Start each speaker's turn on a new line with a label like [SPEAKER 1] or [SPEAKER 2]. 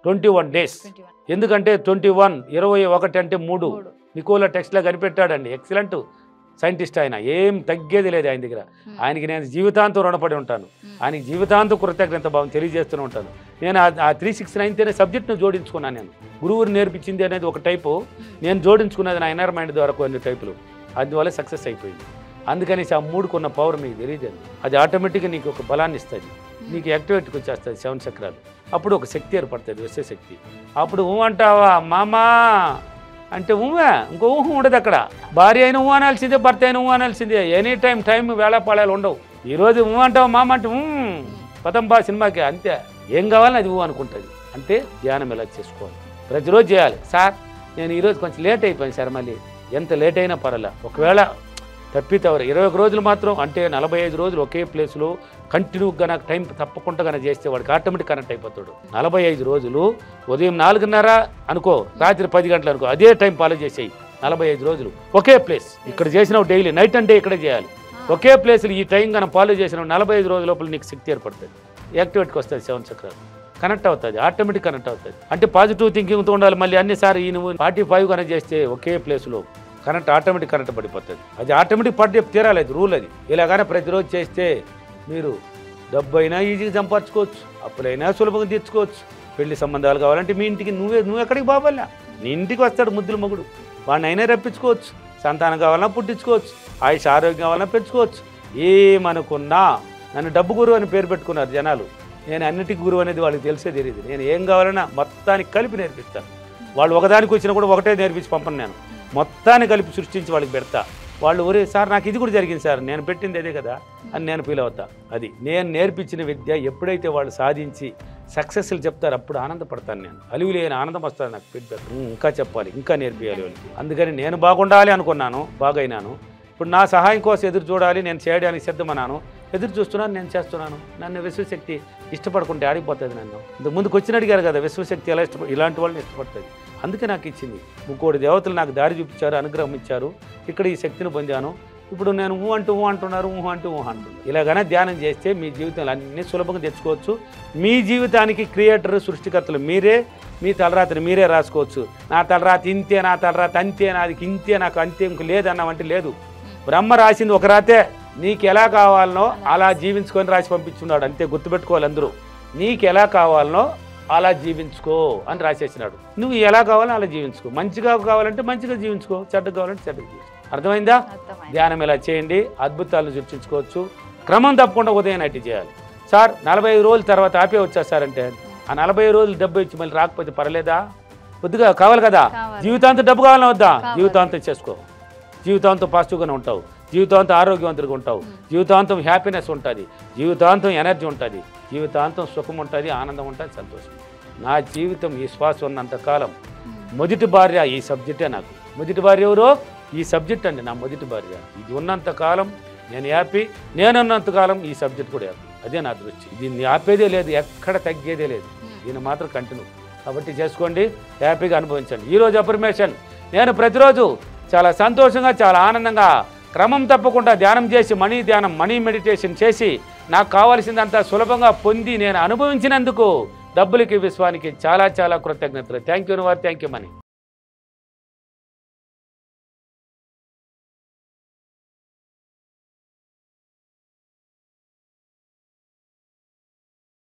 [SPEAKER 1] 21 days. ఎందుకంటే 21 21 అంటే 3 Nicola టెక్స్ట్లో కనిపెట్టాడండి. Excellent scientist ఆయన. ఏం తగ్గేది లేదు ఆయన దగ్గర. ఆయనకి నేను జీవితాంతం రుణపడి ఉంటాను. ఆయనకి జీవితాంతం కృతజ్ఞత భావం తెలియజేస్తూనే ఉంటాను. నేను ఆ 369 అనే సబ్జెక్ట్ను జోడించుకున్నాను. నేను గురువుని నేర్పించింది అనేది ఒక టైపు, నేను జోడించుకున్నది నా ఇన్నర్ మైండ్ ద్వారా కొన్ని టైపులు. అందువల్ల సక్సెస్ అయిపోయింది. అందుకని ఆ 3కున్న పవర్ మీకు తెలియదు. అది ఆటోమేటిక్గా నీకు ఒక బలాన్ని ఇస్తుంది, నీకు యాక్టివేట్కి వచ్చేస్తుంది 7 చక్రాలు. అప్పుడు ఒక శక్తి ఏర్పడుతుంది, విశ్వశక్తి. అప్పుడు అంటావా మామా అంటే ఇంకో ఊహం ఉండదు అక్కడ. భార్య అయిన అనాల్సిందే, భర్త అయిన అనాల్సిందే. ఎనీ టైం వేళాపాళాలు ఉండవు. ఈరోజు అంటావా మామ అంటే పదంబా సినిమాకి అంతే. ఏం కావాలని అది అనుకుంటుంది. అంటే ధ్యానం ఎలా చేసుకోవాలి, ప్రతిరోజు చేయాలి. సార్ నేను ఈరోజు కొంచెం లేట్ అయిపోయాను సార్, మళ్ళీ ఎంత లేట్ అయినా పర్వాలే. ఒకవేళ తప్పితవరు 21 రోజులు మాత్రం అంటే 45 రోజులు ఒకే ప్లేస్లో కంటిన్యూగా నాకు టైం తప్పకుండా కనుక చేస్తే వాడికి ఆటోమేటిక్ కనెక్ట్ అయిపోతాడు. 45 రోజులు ఉదయం 4:30 అనుకో, రాత్రి 10 గంటలు అనుకో, అదే టైం ఫాలో చేసేయి. 45 రోజులు ఒకే ప్లేస్. ఇక్కడ చేసినావు డైలీ నైట్ అంటే ఇక్కడే చేయాలి. ఒకే ప్లేస్లో ఈ టైం కనుక ఫాలో చేసినావు 45 రోజుల లోపల నీకు శక్తి ఏర్పడుతుంది, యాక్టివేట్కి వస్తుంది 7 చక్రాలు, కనెక్ట్ అవుతుంది, ఆటోమేటిక్ కనెక్ట్ అవుతుంది. అంటే పాజిటివ్ థింకింగ్తో ఉండాలి. మళ్ళీ అన్నిసారి ఈ నువ్వు 45 కనుక చేస్తే ఒకే ప్లేస్లో కరెంట్ ఆటోమేటిక్ కరెంట్ పడిపోతుంది. అది ఆటోమేటిక్ పడి తీరాలి, అది రూల్. అది ఇలాగానే ప్రతిరోజు చేస్తే మీరు డబ్బు అయినా ఈజీగా సంపాదించుకోవచ్చు, అప్పులైనా సులభంగా తీర్చుకోవచ్చు. పెళ్లి సంబంధాలు కావాలంటే మీ ఇంటికి నువ్వు ఎక్కడికి బావాలా, నీ ఇంటికి వస్తాడు ముద్దుల మొగుడు, వాడిని అయినా రప్పించుకోవచ్చు. సంతానం కావాలన్నా పుట్టించుకోవచ్చు, ఆయుష్ ఆరోగ్యం కావాలన్నా పెంచుకోవచ్చు. ఏమనుకున్నా నన్ను డబ్బు గురువు అని పేరు పెట్టుకున్నారు జనాలు. నేను అన్నిటికీ గురువు అనేది వాళ్ళకి తెలిసే తెలియదు. నేను ఏం కావాలన్నా మొత్తానికి కలిపి నేర్పిస్తాను. వాళ్ళు ఒకదానికి వచ్చినా కూడా ఒకటే నేర్పించి పంపను. నేను మొత్తాన్ని కలిపి సృష్టించి వాళ్ళకి పెడతా. వాళ్ళు ఒరే సార్ నాకు ఇది కూడా జరిగింది సార్, నేను పెట్టింది అదే కదా అని నేను ఫీల్ అవుతా. అది నేను నేర్పించిన విద్య. ఎప్పుడైతే వాళ్ళు సాధించి సక్సెస్లు చెప్తారు అప్పుడు ఆనందపడతాను నేను. అలివి లేని ఆనందం వస్తుంది నాకు. ఫీడ్బ్యాక్ ఇంకా చెప్పాలి, ఇంకా నేర్పియాలి వాళ్ళకి. అందుకని నేను బాగుండాలి అనుకున్నాను, బాగైనాను. ఇప్పుడు నా సహాయం కోసం ఎదురు చూడాలి, నేను చేయడానికి సిద్ధమన్నాను, ఎదురు చూస్తున్నాను, నేను చేస్తున్నాను. నన్ను విశ్వశక్తి ఇష్టపడకుంటే ఆడిపోతుంది. నన్ను ఇంతకు ముందుకు వచ్చిన అడిగారు కదా, విశ్వశక్తి ఎలా ఇలాంటి వాళ్ళని ఇష్టపడుతుంది. అందుకే నాకు ఇచ్చింది. 3 దేవతలు నాకు దారి చూపించారు, అనుగ్రహం ఇచ్చారు. ఇక్కడ ఈ శక్తిని పొందాను. ఇప్పుడు నేను అంటున్నారు, అంటున్నారు. ఇలాగనే ధ్యానం చేస్తే మీ జీవితంలో అన్నీ సులభంగా తెచ్చుకోవచ్చు. మీ జీవితానికి క్రియేటర్, సృష్టికర్తలు మీరే. మీ తలరాతిని మీరే రాసుకోవచ్చు. నా తలరాతి ఇంతే, నా తలరాతి అంతే, నాది ఇంతే, నాకు అంతే, ఇంక లేదన్నామంటే లేదు. బ్రహ్మ రాసింది ఒక రాతే. నీకు ఎలా కావాలనో అలా జీవించుకొని రాసి పంపించున్నాడు. అంతే, గుర్తుపెట్టుకోవాలి అందరూ. నీకు ఎలా కావాలనో అలా జీవించుకో అని రాసేసినాడు. నువ్వు ఎలా కావాలో అలా జీవించుకో. మంచిగా కావాలంటే మంచిగా జీవించుకో, చెడ్డగా కావాలంటే చెడ్డగా జీవించుకో. అర్థమైందా? ధ్యానం ఇలా చేయండి, అద్భుతాలను సృష్టించుకోవచ్చు. క్రమం తప్పకుండా ఉదయం నైట్ చేయాలి. సార్ 45 రోజుల తర్వాత ఆపే వచ్చేస్తారంటే ఆ 40 రోజులు డబ్బు ఇచ్చి మళ్ళీ రాకపోతే పర్లేదా? కొద్దిగా కావాలి కదా. జీవితాంతం డబ్బు కావాలని వద్దా? జీవితాంతం చేసుకో. జీవితాంతం పాజిటివ్గానే ఉంటావు, జీవితాంతం ఆరోగ్యవంతుడిగా ఉంటావు, జీవితాంతం హ్యాపీనెస్ ఉంటుంది, జీవితాంతం ఎనర్జీ ఉంటుంది, జీవితాంతం సుఖం ఉంటుంది, ఆనందం ఉంటుంది, సంతోషం. నా జీవితం ఈ శ్వాస ఉన్నంతకాలం మొదటి భార్య ఈ సబ్జెక్టే. నాకు మొదటి భార్య ఎవరో ఈ సబ్జెక్ట్ అండి. నా మొదటి భార్య ఇది ఉన్నంతకాలం నేను హ్యాపీ, నేనున్నంతకాలం ఈ సబ్జెక్ట్ కూడా హ్యాపీ. అదే నా దృష్టి. దీన్ని ఆపేదే లేదు, ఎక్కడ తగ్గేదే లేదు. దీన్ని మాత్రం కంటిన్యూ. కాబట్టి చేసుకోండి, హ్యాపీగా అనుభవించండి. ఈరోజు అఫర్మేషన్, నేను ప్రతిరోజు చాలా సంతోషంగా, చాలా ఆనందంగా, క్రమం తప్పకుండా ధ్యానం చేసి, మనీ మెడిటేషన్ చేసి నాకు కావాల్సిందంతా సులభంగా పొంది నేను అనుభవించినందుకు డబ్బులకి, విశ్వానికి చాలా చాలా కృతజ్ఞతలు. Thank you money.